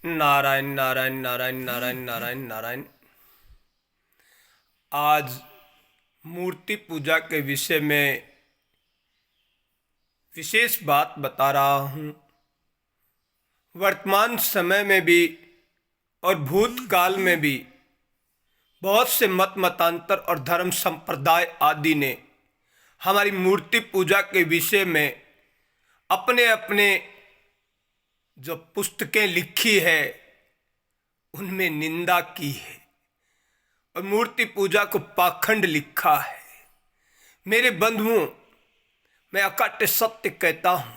नारायण नारायण नारायण नारायण नारायण नारायण। आज मूर्ति पूजा के विषय में विशेष बात बता रहा हूँ। वर्तमान समय में भी और भूतकाल में भी बहुत से मत मतांतर और धर्म संप्रदाय आदि ने हमारी मूर्ति पूजा के विषय में अपने अपने जो पुस्तकें लिखी है उनमें निंदा की है और मूर्ति पूजा को पाखंड लिखा है। मेरे बंधुओं, मैं अकट्य सत्य कहता हूं,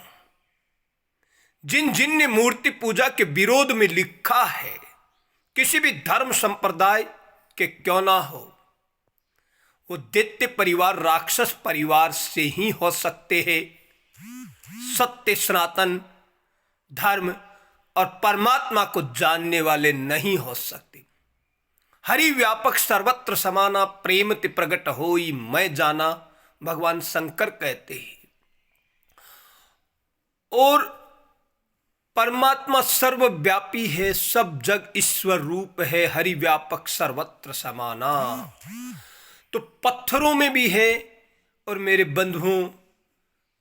जिन जिन ने मूर्ति पूजा के विरोध में लिखा है, किसी भी धर्म संप्रदाय के क्यों ना हो, वो दैत्य परिवार, राक्षस परिवार से ही हो सकते हैं। सत्य, सनातन धर्म और परमात्मा को जानने वाले नहीं हो सकते। हरि व्यापक सर्वत्र समाना, प्रेमति प्रगट होई मैं जाना, भगवान शंकर कहते हैं। और परमात्मा सर्वव्यापी है, सब जग ईश्वर रूप है, हरि व्यापक सर्वत्र समाना। तो पत्थरों में भी है। और मेरे बंधुओं,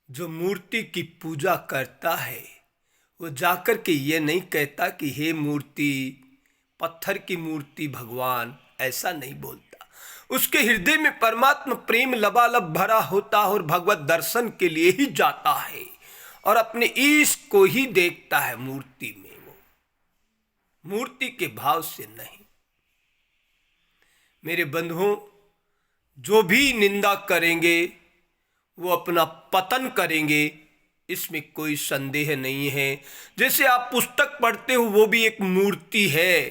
जो मूर्ति की पूजा करता है वो जाकर के ये नहीं कहता कि हे मूर्ति, पत्थर की मूर्ति भगवान, ऐसा नहीं बोलता। उसके हृदय में परमात्मा प्रेम लबालब भरा होता है और भगवत दर्शन के लिए ही जाता है और अपने ईश को ही देखता है मूर्ति में, वो मूर्ति के भाव से नहीं। मेरे बंधुओं, जो भी निंदा करेंगे वो अपना पतन करेंगे, इसमें कोई संदेह नहीं है। जैसे आप पुस्तक पढ़ते हो, वो भी एक मूर्ति है,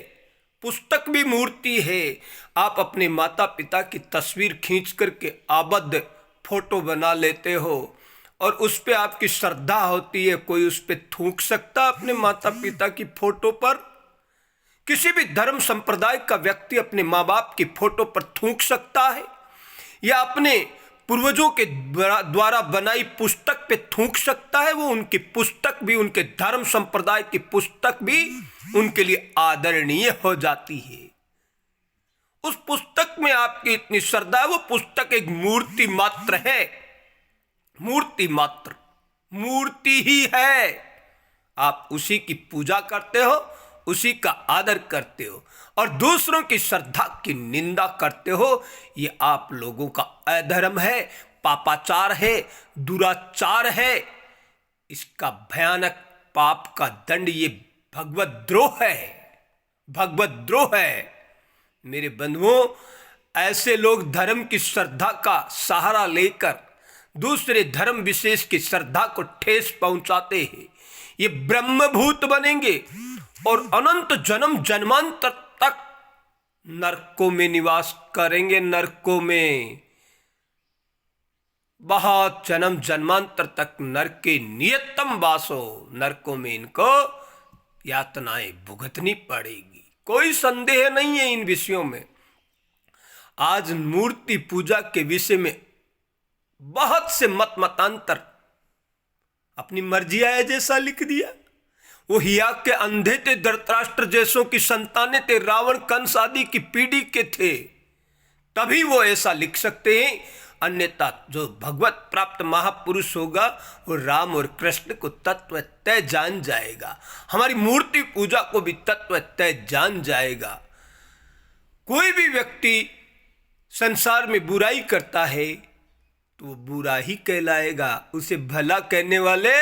पुस्तक भी मूर्ति है। आप अपने माता पिता की तस्वीर खींच करके आबद्ध फोटो बना लेते हो और उस पे आपकी श्रद्धा होती है। कोई उस पे थूक सकता अपने माता पिता की फोटो पर? किसी भी धर्म संप्रदाय का व्यक्ति अपने माँ बाप की फोटो पर थूक सकता है या अपने पूर्वजों के द्वारा बनाई पुस्तक पे थूक सकता है? वो उनकी पुस्तक भी, उनके धर्म संप्रदाय की पुस्तक भी उनके लिए आदरणीय हो जाती है। उस पुस्तक में आपकी इतनी श्रद्धा है, वो पुस्तक एक मूर्ति मात्र है, मूर्ति मात्र, मूर्ति ही है। आप उसी की पूजा करते हो, उसी का आदर करते हो और दूसरों की श्रद्धा की निंदा करते हो। ये आप लोगों का अधर्म है, पापाचार है, दुराचार है। इसका भयानक पाप का दंड ये भगवत द्रोह है, भगवत द्रोह है। मेरे बंधुओं, ऐसे लोग धर्म की श्रद्धा का सहारा लेकर दूसरे धर्म विशेष की श्रद्धा को ठेस पहुंचाते हैं। ये ब्रह्मभूत बनेंगे और अनंत जन्म जन्मांतर तक नरकों में निवास करेंगे। नरकों में बहुत जन्म जन्मांतर तक नरक के नियतम वासो, नरकों में इनको यातनाएं भुगतनी पड़ेगी। कोई संदेह नहीं है इन विषयों में। आज मूर्ति पूजा के विषय में बहुत से मत मतांतर अपनी मर्जी आया जैसा लिख दिया। वो हिया के अंधे थे, धृतराष्ट्र जैसों की संतानें थे, रावण कंस आदि की पीढ़ी के थे, तभी वो ऐसा लिख सकते हैं। अन्यथा जो भगवत प्राप्त महापुरुष होगा वो राम और कृष्ण को तत्व तय जान जाएगा, हमारी मूर्ति पूजा को भी तत्व तय जान जाएगा। कोई भी व्यक्ति संसार में बुराई करता है तो वो बुरा ही कहलाएगा। उसे भला कहने वाले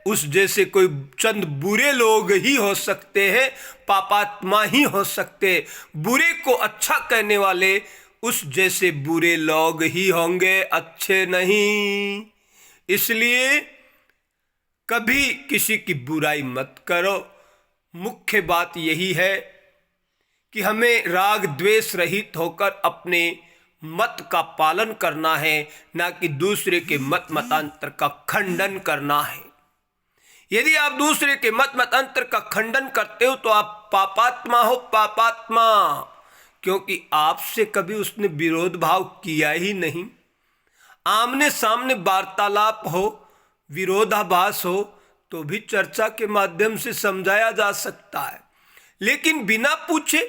उस जैसे कोई चंद बुरे लोग ही हो सकते हैं, पापात्मा ही हो सकते हैं। बुरे को अच्छा कहने वाले उस जैसे बुरे लोग ही होंगे, अच्छे नहीं। इसलिए कभी किसी की बुराई मत करो। मुख्य बात यही है कि हमें राग द्वेष रहित होकर अपने मत का पालन करना है, ना कि दूसरे के मत मतांतर का खंडन करना है। यदि आप दूसरे के मत मतांतर का खंडन करते हो तो आप पापात्मा हो, पापात्मा, क्योंकि आपसे कभी उसने विरोध भाव किया ही नहीं। आमने सामने वार्तालाप हो, विरोधाभास हो तो भी चर्चा के माध्यम से समझाया जा सकता है। लेकिन बिना पूछे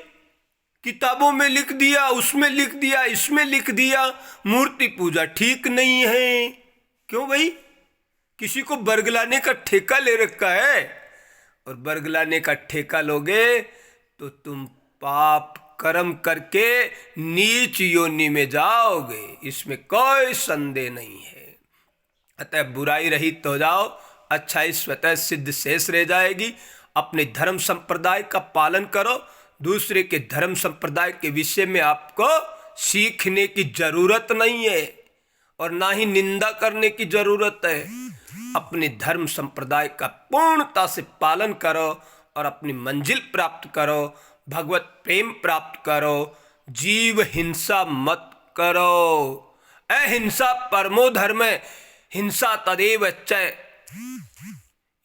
किताबों में लिख दिया, उसमें लिख दिया, इसमें लिख दिया मूर्ति पूजा ठीक नहीं है। क्यों भाई? किसी को बरगलाने का ठेका ले रखा है, और बरगलाने का ठेका लोगे तो तुम पाप कर्म करके नीच योनि में जाओगे, इसमें कोई संदेह नहीं है। अतः बुराई रहित हो जाओ, अच्छाई स्वतः सिद्ध शेष रह जाएगी। अपने धर्म संप्रदाय का पालन करो, दूसरे के धर्म संप्रदाय के विषय में आपको सीखने की जरूरत नहीं है और ना ही निंदा करने की जरूरत है। अपने धर्म संप्रदाय का पूर्णता से पालन करो और अपनी मंजिल प्राप्त करो, भगवत प्रेम प्राप्त करो। जीव हिंसा मत करो। अहिंसा परमो धर्म, हिंसा तदेव चय।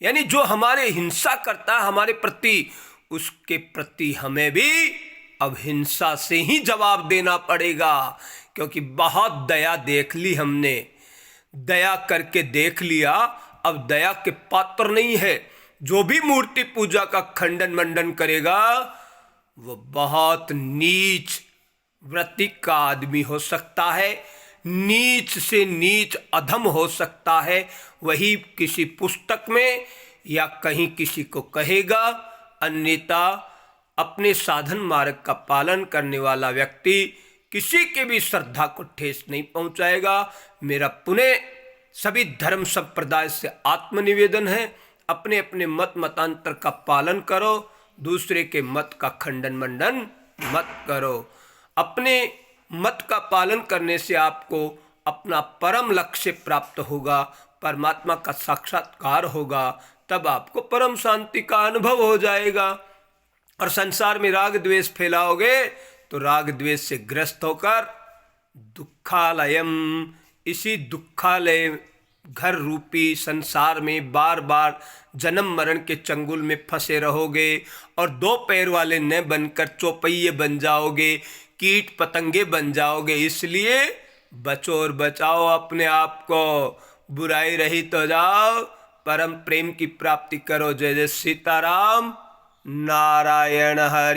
यानी जो हमारे हिंसा करता है हमारे प्रति, उसके प्रति हमें भी अब हिंसा से ही जवाब देना पड़ेगा, क्योंकि बहुत दया देख ली हमने, दया करके देख लिया, अब दया के पात्र नहीं है। जो भी मूर्ति पूजा का खंडन मंडन करेगा वो बहुत नीच वृत्ति का आदमी हो सकता है, नीच से नीच अधम हो सकता है। वही किसी पुस्तक में या कहीं किसी को कहेगा, अन्यथा अपने साधन मार्ग का पालन करने वाला व्यक्ति किसी के भी श्रद्धा को ठेस नहीं पहुंचाएगा। मेरा पुनः सभी धर्म संप्रदाय से आत्मनिवेदन है, अपने अपने मत मतांतर का पालन करो, दूसरे के मत का खंडन मंडन मत करो। अपने मत का पालन करने से आपको अपना परम लक्ष्य प्राप्त होगा, परमात्मा का साक्षात्कार होगा, तब आपको परम शांति का अनुभव हो जाएगा। और संसार में राग द्वेष फैलाओगे तो राग द्वेष से ग्रस्त होकर दुखालयम, इसी दुखालय घर रूपी संसार में बार बार जन्म मरण के चंगुल में फंसे रहोगे और दो पैर वाले न बनकर चौपहिये बन जाओगे, कीट पतंगे बन जाओगे। इसलिए बचो और बचाओ अपने आप को, बुराई रहित हो जाओ, परम प्रेम की प्राप्ति करो। जय जय सीताराम, नारायण हरि।